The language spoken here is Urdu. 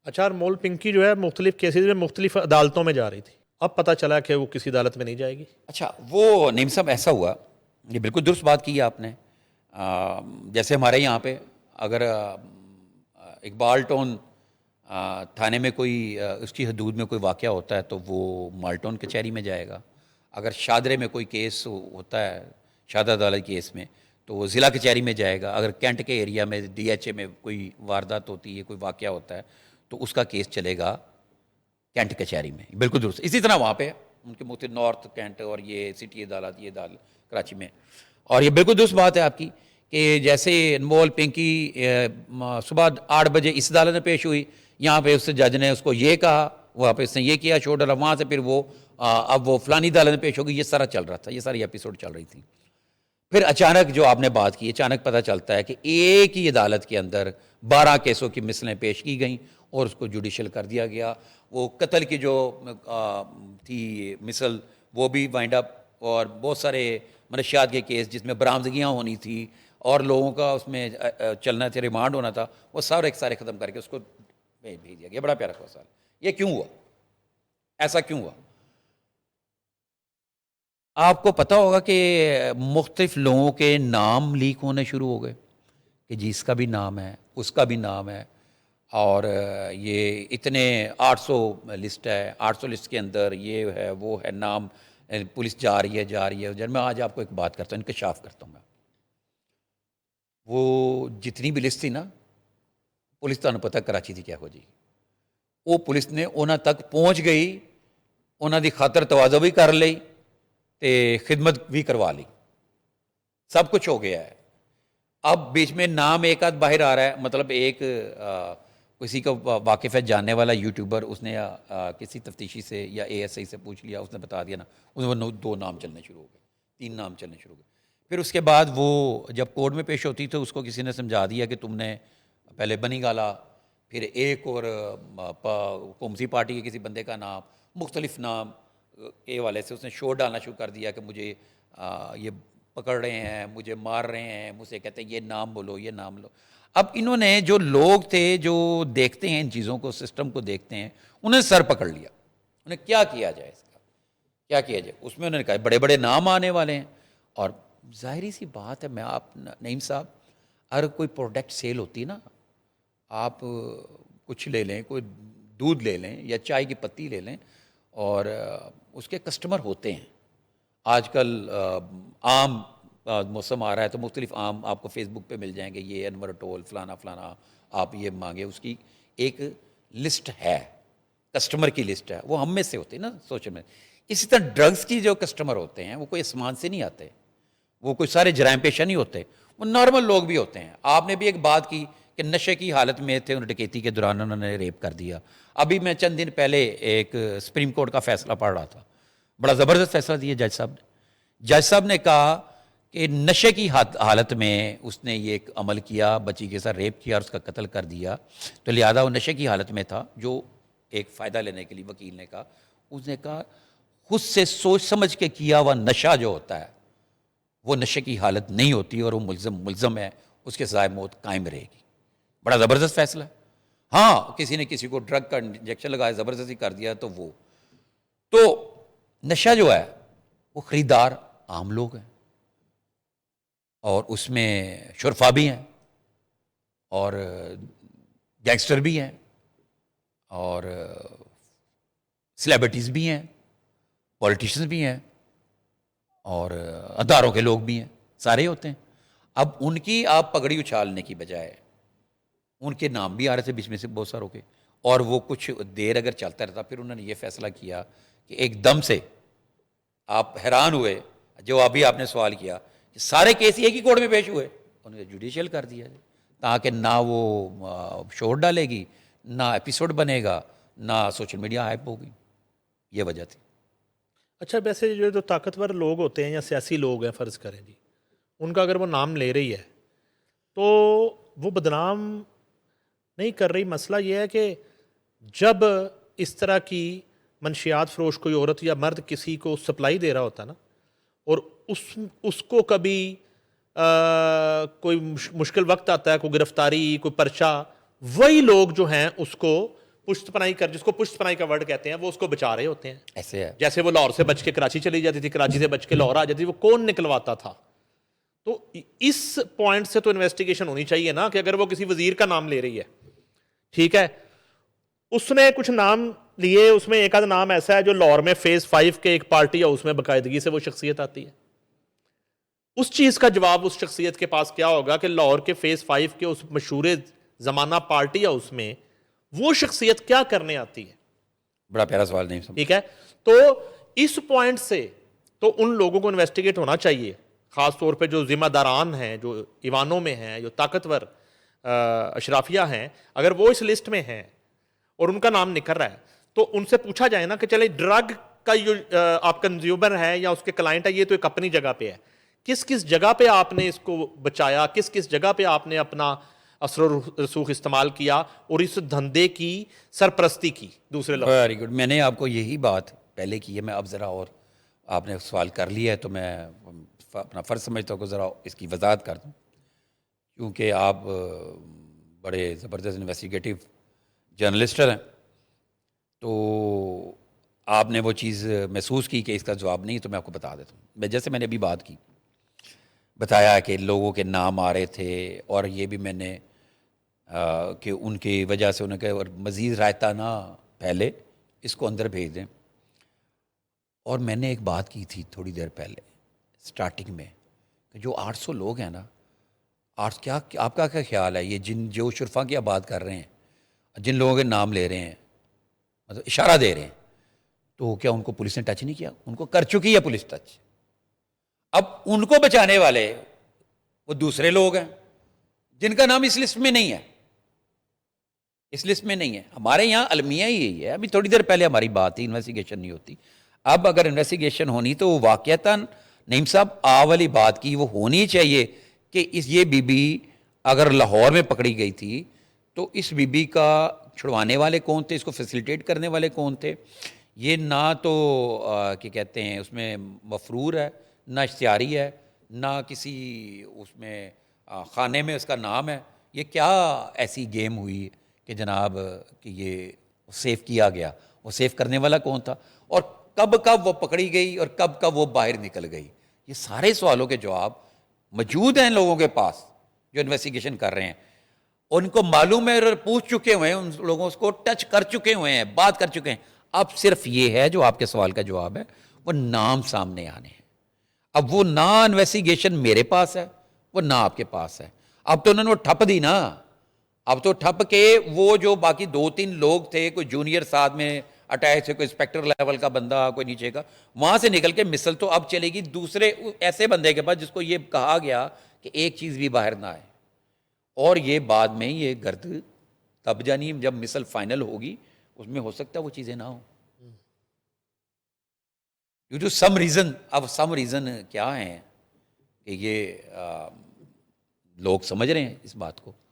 اچھا، مول پنکی جو ہے مختلف کیسز میں مختلف عدالتوں میں جا رہی تھی، اب پتہ چلا کہ وہ کسی عدالت میں نہیں جائے گی۔ اچھا، وہ نیم صاحب ایسا ہوا، یہ بالکل درست بات کی ہے آپ نے۔ جیسے ہمارے یہاں پہ اگر اقبال ٹون تھانے میں کوئی اس کی حدود میں کوئی واقعہ ہوتا ہے تو وہ مالٹون کچہری میں جائے گا۔ اگر شادرے میں کوئی کیس ہوتا ہے، شادہ عدالت کیس میں، تو وہ ضلع کچہری میں جائے گا۔ اگر کینٹ کے ایریا میں ڈی ایچ اے میں کوئی واردات ہوتی ہے، کوئی واقعہ ہوتا ہے، تو اس کا کیس چلے گا کینٹ کچہری میں۔ بالکل درست۔ اسی طرح وہاں پہ ان کے مختلف نارتھ کینٹ اور یہ سٹی عدالت، یہ عدالت کراچی میں۔ اور یہ بالکل درست بات ہے آپ کی کہ جیسے انمول پنکی صبح 8 بجے اس عدالت میں پیش ہوئی، یہاں پہ اس جج نے اس کو یہ کہا، وہاں پہ اس نے یہ کیا، چھوڑ ڈالا، وہاں سے پھر وہ اب وہ فلانی عدالت میں پیش ہوگی۔ یہ سارا چل رہا تھا، یہ ساری ایپیسوڈ چل رہی تھی۔ پھر اچانک جو آپ نے بات کی، اچانک پتہ چلتا ہے کہ ایک ہی عدالت کے اندر 12 کیسوں کی مثلیں پیش کی گئیں اور اس کو جوڈیشل کر دیا گیا۔ وہ قتل کی جو تھی مثل، وہ بھی وائنڈ اپ، اور بہت سارے منشیات کے کیس جس میں برآمدگیاں ہونی تھی اور لوگوں کا اس میں چلنا تھا، ریمانڈ ہونا تھا، وہ سارے ختم کر کے اس کو بھیج دیا گیا۔ بڑا پیارا سوال، یہ کیوں ہوا؟ ایسا کیوں ہوا؟ آپ کو پتہ ہوگا کہ مختلف لوگوں کے نام لیک ہونے شروع ہو گئے کہ جی اس کا بھی نام ہے، اس کا بھی نام ہے، اور یہ اتنے 800 لسٹ ہے، 800 لسٹ کے اندر یہ ہے، وہ ہے، نام پولیس جا رہی ہے۔ جب میں آج آپ کو ایک بات کرتا ہوں، انکشاف کرتا ہوں میں، وہ جتنی بھی لسٹ تھی نا، پولیس تو پتہ کراچی تھی کیا ہو جی، وہ پولیس نے انہاں تک پہنچ گئی، انہاں دی خاطر تواضع بھی کر لی تے خدمت بھی کروا لی، سب کچھ ہو گیا ہے۔ اب بیچ میں نام ایک آدھ باہر آ رہا ہے، مطلب ایک کسی کا واقف ہے جاننے والا یوٹیوبر، اس نے کسی تفتیشی سے یا اے ایس آئی سے پوچھ لیا، اس نے بتا دیا نا، اس میں 2 نام چلنے شروع ہو گئے، 3 نام چلنے شروع ہو گئے۔ پھر اس کے بعد وہ جب کورٹ میں پیش ہوتی تو اس کو کسی نے سمجھا دیا کہ تم نے پہلے بنی گالا، پھر ایک اور حکومتی پارٹی کے کسی بندے کا نام، مختلف نام کے والے سے اس نے شور ڈالنا شروع کر دیا کہ مجھے یہ پکڑ رہے ہیں، مجھے مار رہے ہیں، مجھ سے کہتے ہیں یہ نام بولو، یہ نام لو۔ اب انہوں نے جو لوگ تھے جو دیکھتے ہیں ان چیزوں کو، سسٹم کو دیکھتے ہیں، انہیں سر پکڑ لیا، انہیں کیا کیا جائے، اس کا کیا کیا جائے۔ اس میں انہوں نے کہا بڑے بڑے نام آنے والے ہیں، اور ظاہری سی بات ہے، میں آپ نعیم صاحب، اگر کوئی پروڈکٹ سیل ہوتی ہے نا، آپ کچھ لے لیں، کوئی دودھ لے لیں یا چائے کی پتی لے لیں، اور اس کے کسٹمر ہوتے ہیں۔ آج کل آم موسم آ رہا ہے تو مختلف آم آپ کو فیس بک پہ مل جائیں گے، یہ انور ٹول فلانا فلانا، آپ یہ مانگے، اس کی ایک لسٹ ہے، کسٹمر کی لسٹ ہے، وہ ہم میں سے ہوتے ہیں نا سوشل میں۔ اسی طرح ڈرگز کی جو کسٹمر ہوتے ہیں وہ کوئی آسمان سے نہیں آتے، وہ کوئی سارے جرائم پیشہ نہیں ہوتے، وہ نارمل لوگ بھی ہوتے ہیں۔ آپ نے بھی ایک بات کی کہ نشے کی حالت میں تھے، انہوں ڈکیتی کے دوران انہوں نے ریپ کر دیا۔ ابھی میں چند دن پہلے ایک سپریم کورٹ کا فیصلہ پڑھ رہا تھا، بڑا زبردست فیصلہ دیا جج صاحب نے۔ جج صاحب نے کہا کہ نشے کی حالت میں اس نے یہ ایک عمل کیا، بچی کے ساتھ ریپ کیا اور اس کا قتل کر دیا، تو لہذا وہ نشے کی حالت میں تھا، جو ایک فائدہ لینے کے لیے وکیل نے کہا، اس نے کہا خود سے سوچ سمجھ کے کیا ہوا نشہ جو ہوتا ہے وہ نشے کی حالت نہیں ہوتی، اور وہ ملزم ہے، اس کے سزائے موت قائم رہے گی۔ بڑا زبردست فیصلہ ہے۔ ہاں، کسی نے کسی کو ڈرگ کا انجیکشن لگایا، زبردستی کر دیا، تو نشہ جو ہے وہ خریدار عام لوگ ہیں، اور اس میں شرفا بھی ہیں، اور گینگسٹر بھی ہیں، اور سلیبریٹیز بھی ہیں، پولیٹیشنز بھی ہیں، اور اداروں کے لوگ بھی ہیں، سارے ہوتے ہیں۔ اب ان کی آپ پگڑی اچھالنے کی بجائے ان کے نام بھی آ رہے تھے بیچ میں سے بہت ساروں کے، اور وہ کچھ دیر اگر چلتا رہتا، پھر انہوں نے یہ فیصلہ کیا کہ ایک دم سے آپ حیران ہوئے، جو ابھی آپ نے سوال کیا کہ سارے کیس ایک ہی کورٹ میں پیش ہوئے، انہوں نے جوڈیشل کر دیا، تاکہ نہ وہ شور ڈالے گی، نہ ایپیسوڈ بنے گا، نہ سوشل میڈیا ہائپ ہوگی۔ یہ وجہ تھی۔ اچھا، ویسے جو طاقتور لوگ ہوتے ہیں یا سیاسی لوگ ہیں فرض کریں جی، ان کا اگر وہ نام لے رہی ہے تو وہ بدنام نہیں کر رہی؟ مسئلہ یہ ہے کہ جب اس طرح کی منشیات فروش کوئی عورت یا مرد کسی کو سپلائی دے رہا ہوتا نا، اور اس کو کبھی کوئی مشکل وقت آتا ہے، کوئی گرفتاری، کوئی پرچہ، وہی لوگ جو ہیں اس کو پشت پناہی کر جس کو پشت پناہی کا ورڈ کہتے ہیں وہ اس کو بچا رہے ہوتے ہیں. ایسے ہے. جیسے وہ لاہور سے بچ کے کراچی چلی جاتی تھی, کراچی سے بچ کے لاہور آ جاتی تھی, وہ کون نکلواتا تھا؟ تو اس پوائنٹ سے تو انویسٹیگیشن ہونی چاہیے نا, کہ اگر وہ کسی وزیر کا نام لے رہی ہے, ٹھیک ہے, اس نے کچھ نام لیے, اس میں ایک آدھ نام ایسا ہے جو لاہور میں فیز 5 کے ایک پارٹی ہے, اس میں باقاعدگی سے وہ شخصیت آتی ہے. اس چیز کا جواب اس شخصیت کے پاس کیا ہوگا کہ لاہور کے فیز 5 کے اس مشہور زمانہ پارٹی ہے, اس میں وہ شخصیت کیا کرنے آتی ہے؟ بڑا پیارا سوال نہیں سمجھ. ٹھیک ہے, تو اس پوائنٹ سے تو ان لوگوں کو انویسٹیگیٹ ہونا چاہیے, خاص طور پہ جو ذمہ داران ہیں, جو ایوانوں میں ہیں, جو طاقتور اشرافیہ ہیں, اگر وہ اس لسٹ میں ہیں اور ان کا نام نکل رہا ہے تو ان سے پوچھا جائے نا کہ چلے ڈرگ کا جو آپ کنزیومر ہے یا اس کے کلائنٹ ہے, یہ تو ایک اپنی جگہ پہ ہے, کس کس جگہ پہ آپ نے اس کو بچایا, کس کس جگہ پہ آپ نے اپنا اثر و رسوخ استعمال کیا اور اس دھندے کی سرپرستی کی. دوسرے لفظ ویری گڈ. میں نے آپ کو یہی بات پہلے کی ہے, میں اب ذرا اور آپ نے سوال کر لیا ہے تو میں اپنا فرض سمجھتا ہوں کہ ذرا اس کی وضاحت کر دوں, کیونکہ آپ بڑے زبردست انویسٹیگیٹو جرنلسٹ ہیں, تو آپ نے وہ چیز محسوس کی کہ اس کا جواب نہیں, تو میں آپ کو بتا دیتا ہوں. جیسے میں نے ابھی بات کی, بتایا کہ لوگوں کے نام آ رہے تھے, اور یہ بھی میں نے کہ ان کی وجہ سے انہوں نے کہا اور مزید رائتا نہ پھیلے, اس کو اندر بھیج دیں. اور میں نے ایک بات کی تھی تھوڑی دیر پہلے سٹارٹنگ میں, کہ جو 800 لوگ ہیں نا, کیا آپ کا کیا خیال ہے, یہ جو شرفا کی آپ بات کر رہے ہیں, جن لوگوں کے نام لے رہے ہیں, مطلب اشارہ دے رہے ہیں, تو کیا ان کو پولیس نے ٹچ نہیں کیا؟ ان کو کر چکی ہے پولیس ٹچ. اب ان کو بچانے والے وہ دوسرے لوگ ہیں جن کا نام اس لسٹ میں نہیں ہے, اس لسٹ میں نہیں ہے. ہمارے یہاں المیہ ہی یہی ہے. ابھی تھوڑی دیر پہلے ہماری بات تھی, انویسٹیگیشن نہیں ہوتی. اب اگر انویسٹیگیشن ہونی تو واقعتاً نعیم صاحب والی بات کی وہ ہونی چاہیے کہ یہ بی بی اگر لاہور میں پکڑی گئی تھی تو اس بی بی کا چھڑوانے والے کون تھے, اس کو فیسیلیٹیٹ کرنے والے کون تھے. یہ نہ تو کیا کہتے ہیں اس میں مفرور ہے, نہ اشتہاری ہے, نہ کسی اس میں خانے میں اس کا نام ہے. یہ کیا ایسی گیم ہوئی کہ جناب کہ یہ سیو کیا گیا؟ وہ سیو کرنے والا کون تھا, اور کب وہ پکڑی گئی, اور کب وہ باہر نکل گئی؟ یہ سارے سوالوں کے جواب موجود ہیں لوگوں کے پاس جو انویسٹیگیشن کر رہے ہیں. ان کو معلوم ہے, پوچھ چکے ہوئے ہیں, ان لوگوں کو ٹچ کر چکے ہوئے ہیں, بات کر چکے ہیں. اب صرف یہ ہے جو آپ کے سوال کا جواب ہے, وہ نام سامنے آنے ہیں. اب وہ نہ انویسٹیگیشن میرے پاس ہے, وہ نہ آپ کے پاس ہے. اب تو انہوں نے وہ ٹھپ دی نا, اب تو ٹھپ کے وہ جو باقی 2-3 لوگ تھے, کوئی جونیئر ساتھ میں اٹیچ تھے, کوئی انسپیکٹر لیول کا بندہ, کوئی نیچے کا, وہاں سے نکل کے مثل تو اب چلے گی دوسرے ایسے بندے کے پاس جس کو یہ کہا گیا کہ ایک چیز بھی باہر نہ آئے. اور یہ بعد میں یہ گرد تب جانی جب مثل فائنل ہوگی, اس میں ہو سکتا ہے وہ چیزیں نہ ہوں ڈیو ٹو سم ریزن. اب سم ریزن کیا ہیں کہ یہ لوگ سمجھ رہے ہیں اس بات کو,